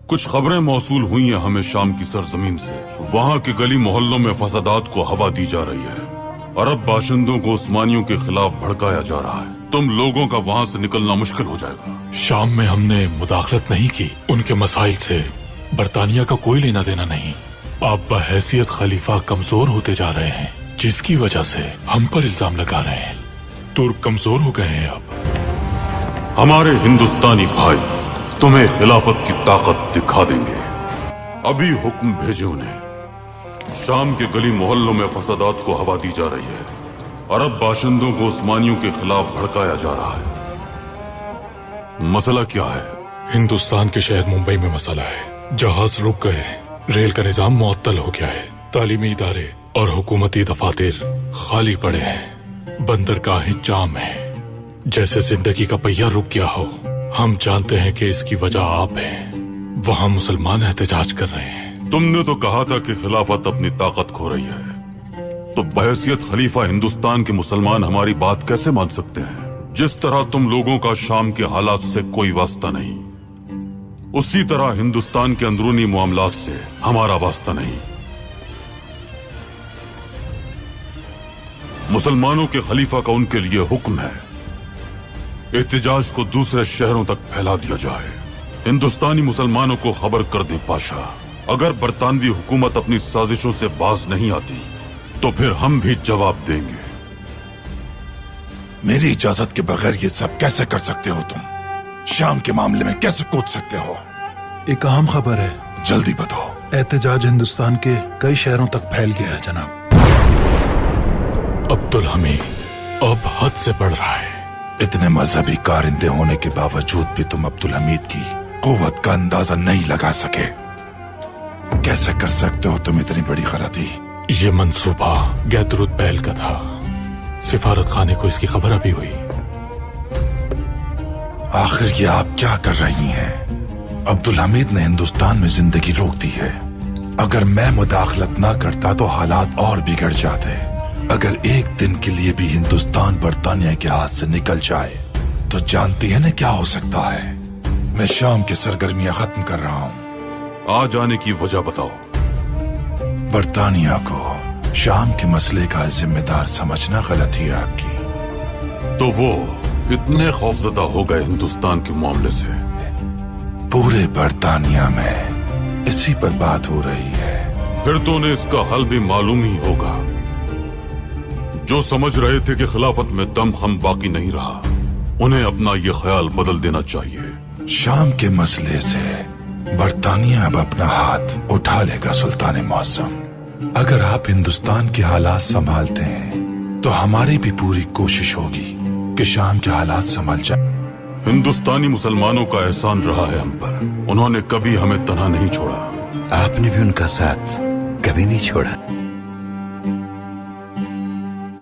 کچھ خبریں موصول ہوئی ہیں ہمیں شام کی سرزمین سے، وہاں کے گلی محلوں میں فسادات کو ہوا دی جا رہی ہے، عرب باشندوں کو عثمانیوں کے خلاف بھڑکایا جا رہا ہے، تم لوگوں کا وہاں سے نکلنا مشکل ہو جائے گا۔ شام میں ہم نے مداخلت نہیں کی، ان کے مسائل سے برطانیہ کا کوئی لینا دینا نہیں۔ آپ بحیثیت خلیفہ کمزور ہوتے جا رہے ہیں، جس کی وجہ سے ہم پر الزام لگا رہے ہیں۔ ترک کمزور ہو گئے ہیں اب۔ ہمارے ہندوستانی بھائی تمہیں خلافت کی طاقت دکھا دیں گے۔ ابھی حکم بھیجے انہیں، شام کے گلی محلوں میں فسادات کو ہوا دی جا رہی ہے، عرب باشندوں کو عثمانیوں کے خلاف بھڑکایا جا رہا ہے۔ مسئلہ کیا ہے؟ ہندوستان کے شہر ممبئی میں مسئلہ ہے، جہاز رک گئے ہیں، ریل کا نظام معطل ہو گیا ہے، تعلیمی ادارے اور حکومتی دفاتر خالی پڑے ہیں، بندرگاہیں جام ہیں، جیسے زندگی کا پہیہ رک گیا ہو۔ ہم جانتے ہیں کہ اس کی وجہ آپ ہیں، وہاں مسلمان احتجاج کر رہے ہیں۔ تم نے تو کہا تھا کہ خلافت اپنی طاقت کھو رہی ہے، تو بحیثیت خلیفہ ہندوستان کے مسلمان ہماری بات کیسے مان سکتے ہیں؟ جس طرح تم لوگوں کا شام کے حالات سے کوئی واسطہ نہیں، اسی طرح ہندوستان کے اندرونی معاملات سے ہمارا واسطہ نہیں۔ مسلمانوں کے خلیفہ کا ان کے لیے حکم ہے، احتجاج کو دوسرے شہروں تک پھیلا دیا جائے، ہندوستانی مسلمانوں کو خبر کر دے بادشاہ، اگر برطانوی حکومت اپنی سازشوں سے باز نہیں آتی تو پھر ہم بھی جواب دیں گے۔ میری اجازت کے بغیر یہ سب کیسے کر سکتے ہو تم؟ شام کے معاملے میں کیسے کود سکتے ہو؟ ایک اہم خبر ہے، جلدی بتاؤ۔ احتجاج ہندوستان کے کئی شہروں تک پھیل گیا ہے جناب۔ عبدالحمید اب حد سے بڑھ رہا ہے۔ اتنے مذہبی کارندے ہونے کے باوجود بھی تم عبدالحمید کی قوت کا اندازہ نہیں لگا سکے۔ کیسے کر سکتے ہو تم اتنی بڑی غلطی؟ یہ منصوبہ گیترود بیل کا تھا، سفارت خانے کو اس کی خبر ابھی ہوئی۔ آخر یہ آپ کیا کر رہی ہیں؟ عبدالحمید نے ہندوستان میں زندگی روک دی ہے، اگر میں مداخلت نہ کرتا تو حالات اور بگڑ جاتے۔ اگر ایک دن کے لیے بھی ہندوستان برطانیہ کے ہاتھ سے نکل جائے تو جانتی ہے نا کیا ہو سکتا ہے؟ میں شام کی سرگرمیاں ختم کر رہا ہوں۔ آ جانے کی وجہ بتاؤ۔ برطانیہ کو شام کے مسئلے کا ذمہ دار سمجھنا غلطی ہے آپ کی۔ تو وہ اتنے خوفزدہ ہو گئے ہندوستان کے معاملے سے؟ پورے برطانیہ میں اسی پر بات ہو رہی ہے۔ پھر تو انہیں اس کا حل بھی معلوم ہی ہوگا۔ جو سمجھ رہے تھے کہ خلافت میں دم خم باقی نہیں رہا، انہیں اپنا یہ خیال بدل دینا چاہیے۔ شام کے مسئلے سے برطانیہ اب اپنا ہاتھ اٹھا لے گا سلطان معظم۔ اگر آپ ہندوستان کے حالات سنبھالتے ہیں تو ہماری بھی پوری کوشش ہوگی کہ شام کے حالات سنبھل جائیں۔ ہندوستانی مسلمانوں کا احسان رہا ہے ہم پر، انہوں نے کبھی ہمیں تنہا نہیں چھوڑا۔ آپ نے بھی ان کا ساتھ کبھی نہیں چھوڑا۔